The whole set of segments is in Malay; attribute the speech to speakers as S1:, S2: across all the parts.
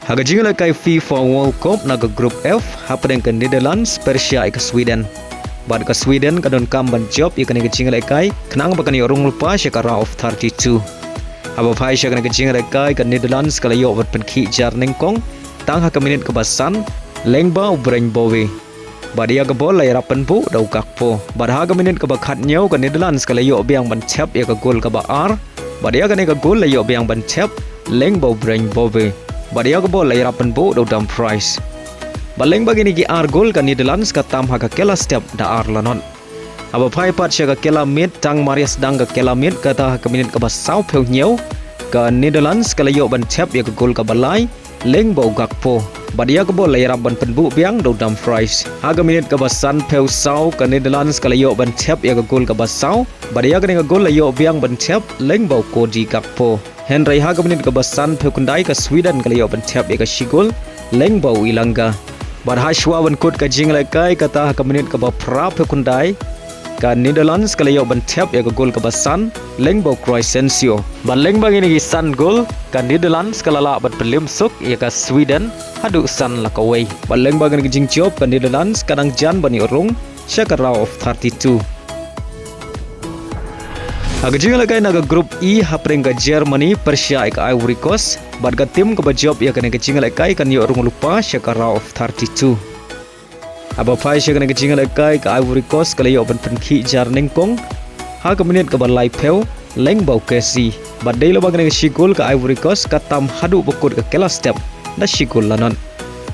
S1: Haga jingla kai FIFA World Cup naga Group F hapden ke Netherlands, Persia ke Sweden. Bad ke Sweden kadon kamban job ikan ke jingla kai kenang bakan yo rung lupa syakara of 32. Aba phai syakana ke jingla kai ke Netherlands kala yo wat penki jar nengkong tang ha ke minit ke basan lengba ubreng bowe. Badia ke bol lai rapan bu dau kakpo. Bad ha ke minit ke bakat nyau ke Netherlands kala yo biang ban chap ya ke gol ke ba ar. Badia ke ne ke gol lai yo biang ban chap lengba ubreng bowe. Badia ke bol lai rapan bu dau dam price. Baleng bagi ni ki ar gol ke Netherlands ka tam ha ka kela step da ar lanon. Aba phai pat sya ka kela mit tang Marius dang ka kela mit ka ta ka minit ka basau peu nyau ka Netherlands ka layo ban chap ya ka gol ka balai leng bau gakpo. Badia ke bol lai rap ban penbu biang do dam price. Ha ka minit ka basan peu sau ka Netherlands ka layo ban chap ya ka gol ka basau. Badia ka ni ka gol layo biang ban chap leng bau koji gakpo. Henry ha ka minit ka basan peu kundai ka Sweden ka layo ban chap ya ka shigol leng bau ilanga. Barhashwa ban kut ka jinglai kai kata ka minit ka ba pra pe kundai ka Netherlands ka layo ban tap ya ka gol ka basan lengbo Croatia ban leng bang ini san gol ka Netherlands ka lala bat pelim suk ya ka Sweden hadu san la ka wei ban leng bang ini jing job ka Netherlands kadang jan bani Rung syakara of 32. Aga jinglai kai naga group E hapreng ka Germany, Persia ka Ivory Coast. Bad ka tim ka job ya kana ka jinglai kai kan yo Rung lupa syakara of 32. Aba phai syakana ka jinglai kai ka Ivory Coast kala yo ban penki jar nengkong. Ha ka minit ka balai peu leng bau kesi. Bad dei lo bagana ka shigol ka Ivory Coast ka tam hadu bokut ka kela step da shigol lanon.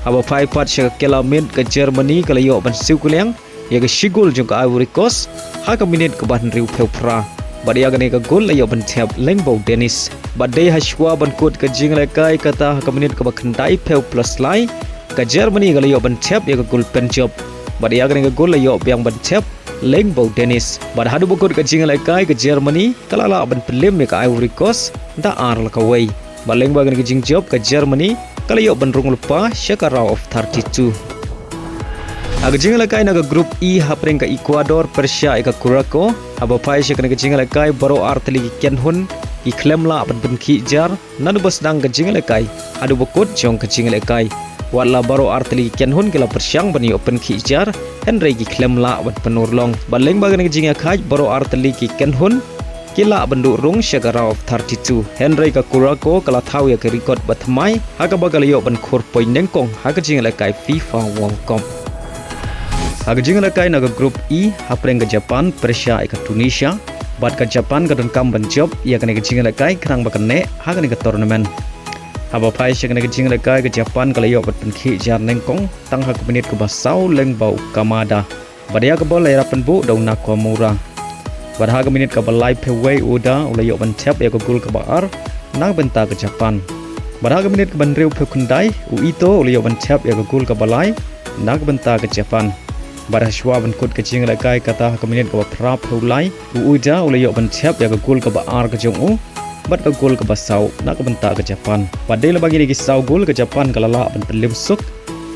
S1: Aba phai pat syaka kela min ka Germany kala yo ban siukuliang ya ka shigol jung ka Ivory Coast. Ha ka minit ka ban riu peu pra. Badia ka ka gol layo ban tap lengbo Dennis. Badai hashwa ban kut ka jinglai kai kata ka minit ka bakhandai peu plus lai ka Germany ka layo ban tap ya ka gol pen job. Badia ka gol layo biang ban tap lengbo Dennis. Bad hadu bukut ka jinglai kai ka Germany kalala ban pelim ya ka Ivory Coast da ar la ka wei. Baleng ba ka jing job ka Germany kalayo ban rung lupa syakara of 32. Aga jinglai kai naga group E hapreng ka Ecuador, Persia ka Curacao. Aba phai syakana ka jinglai kai baro arteli ki kenhun ki klemla ban benki jar nanu bas dang ka jinglai kai adu bokut jong ka jinglai kai wala baro arteli ki kenhun kila persyang bani open ki jar henry ki klemla ban penurlong baleng bagan ka jinglai kai baro arteli ki kenhun kila bendu rung syakara of 32. Henry ka Curacao kala thau ya ka record batmai haga bagal yo ban khur point nengkong haga jinglai kai FIFA World Cup. Aga jinglai kai naga group E hapreng ka Japan, Persia ka Tunisia. Bad ka Japan ka don kamban job ya ka jinglai kai krang bakane haga ni ka tournament. Aba phai syakana ka jinglai kai ka Japan ka layo bat penki jar nengkong tang ha ka minit ka basau leng bau Kamada. Badia ka bol lai rapan bu dau Nakamura. Bad ha ka minit ka balai peway uda ulayo ban tap ya ka gol ka baar nang benta ka Japan. Bad ha ka minit ka ban riu pe kundai uito ulayo ban tap ya ka gol ka balai nang benta ka Japan. Barashwa ban kut ka jinglai kai kata ka minit ka pra phulai uja ulayo ban chap ya ka gol ka ba ar ka jong bat ka gol ka basau na ka benta ka Japan. Padai la bagi ni sau gol ka Japan kalala ban pelim suk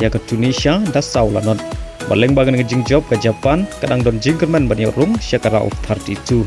S1: ya ka Tunisia da sau lanot baleng bagan ka jing job ka Japan kadang don jingkerman ban Rung syakara of 32.